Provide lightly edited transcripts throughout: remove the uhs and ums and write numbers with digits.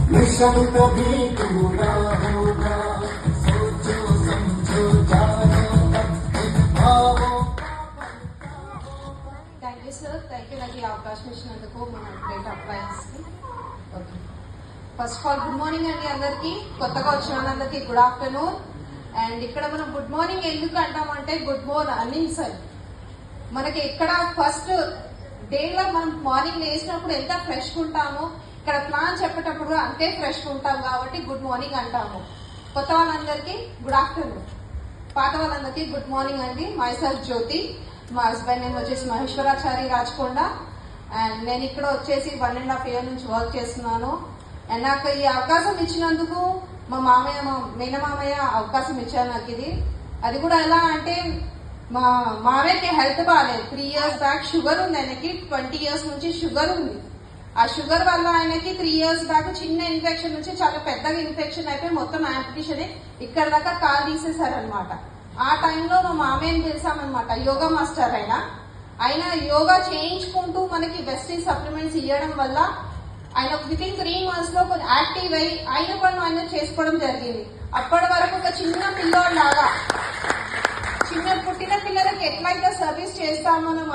Mission कभी पूरा होगा, सोचो समझो जानो thank you sir. Thank you నాకు ఈ అవకాశం ఇచ్చినందుకు మన గ్రేట్ అప్లయన్స్కి. Okay, first of all good morning అండి అందరికీ. కొత్తగా వచ్చిన వాళ్ళందరికీ గుడ్ ఆఫ్టర్నూన్. అండ్ ఇక్కడ మనం గుడ్ మార్నింగ్ ఎందుకు అంటామంటే గుడ్ మార్నింగ్ సార్. మనకి ఇక్కడ ఫస్ట్ డేలో మనం మార్నింగ్ లేచినప్పుడు ఎంత ఫ్రెష్గా ఉంటామో ఇక్కడ ప్లాన్ చెప్పేటప్పుడు అంతే ఫ్రెష్గా ఉంటాం కాబట్టి గుడ్ మార్నింగ్ అంటాము. కొత్త వాళ్ళందరికీ గుడ్ ఆఫ్టర్నూన్, పాత వాళ్ళందరికీ గుడ్ మార్నింగ్ అండి. మై సెల్ఫ్ జ్యోతి, మా హస్బెండ్ నేమ్ వచ్చేసి మహేశ్వరాచారి రాచకొండ. అండ్ నేను ఇక్కడ వచ్చేసి 1.5 years నుంచి వర్క్ చేస్తున్నాను. అండ్ నాకు ఈ అవకాశం ఇచ్చినందుకు మా మామయ్య, మా మేనమామయ్య అవకాశం ఇచ్చారు నాకు ఇది. అది కూడా ఎలా అంటే మా మామయ్యకి హెల్త్ బాగాలేదు. 3 years బ్యాక్ షుగర్ ఉంది ఆయనకి. 20 years నుంచి షుగర్ ఉంది. ఆ షుగర్ వల్ల ఆయనకి 3 years బ్యాక్ చిన్న ఇన్ఫెక్షన్ నుంచి చాలా పెద్దగా ఇన్ఫెక్షన్ అయిపోయి మొత్తం యాంపిటేషన్ ఇక్కడ దాకా కాలు తీసేశారనమాట. ఆ టైంలో మా మామయ్యని పిలిచామన్నమాట. యోగా మాస్టర్ ఆయన యోగా చేయించుకుంటూ మనకి వెస్టిన్ సప్లిమెంట్స్ ఇవ్వడం వల్ల ఆయన వితిన్ 3 months లో కొంచెం యాక్టివ్ అయ్యి ఆయన పనులు ఆయన చేసుకోవడం జరిగింది. అప్పటి వరకు ఒక చిన్న పిల్లోడ్లాగా, చిన్న పుట్టిన పిల్లలకి ఎట్లయితే సర్వీస్ చేస్తామో మనం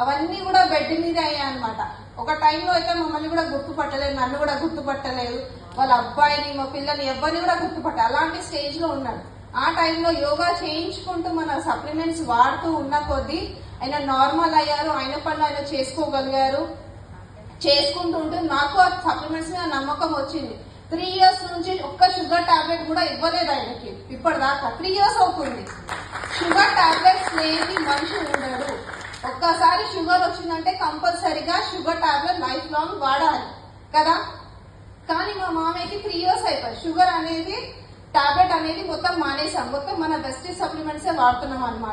అవన్నీ కూడా బెడ్ మీద అయ్యాయన్నమాట. ఒక టైంలో అయితే మమ్మల్ని కూడా గుర్తుపట్టలేదు, నన్ను కూడా గుర్తుపట్టలేదు, వాళ్ళ అబ్బాయిని, మా పిల్లల్ని ఎవరిని కూడా గుర్తుపట్టాలి. అలాంటి స్టేజ్ లో ఉన్నాడు. ఆ టైంలో యోగా చేయించుకుంటూ మన సప్లిమెంట్స్ వాడుతూ ఉన్న కొద్దీ ఆయన నార్మల్ అయ్యారు. ఆయన పనులు ఆయన చేసుకోగలిగారు. చేసుకుంటుంటే నాకు ఆ సప్లిమెంట్స్ మీద నమ్మకం వచ్చింది. 3 years నుంచి ఒక్క షుగర్ టాబ్లెట్ కూడా ఇవ్వలేదు ఆయనకి ఇప్పటిదాకా. 3 years అవుతుంది. షుగర్ టాబ్లెట్స్ లేని మనిషి ఉండడు. ఒక్కసారి షుగర్ వచ్చిందంటే కంపల్సరీగా షుగర్ టాబ్లెట్ లైఫ్ లాంగ్ వాడాలి కదా. కానీ మా మామయ్యకి 3 years అయిపోయి షుగర్ అనేది టాబ్లెట్ అనేది మొత్తం మానేసాం. మొత్తం మన బెస్ట్ సప్లిమెంట్సే వాడుతున్నాం అనమాట.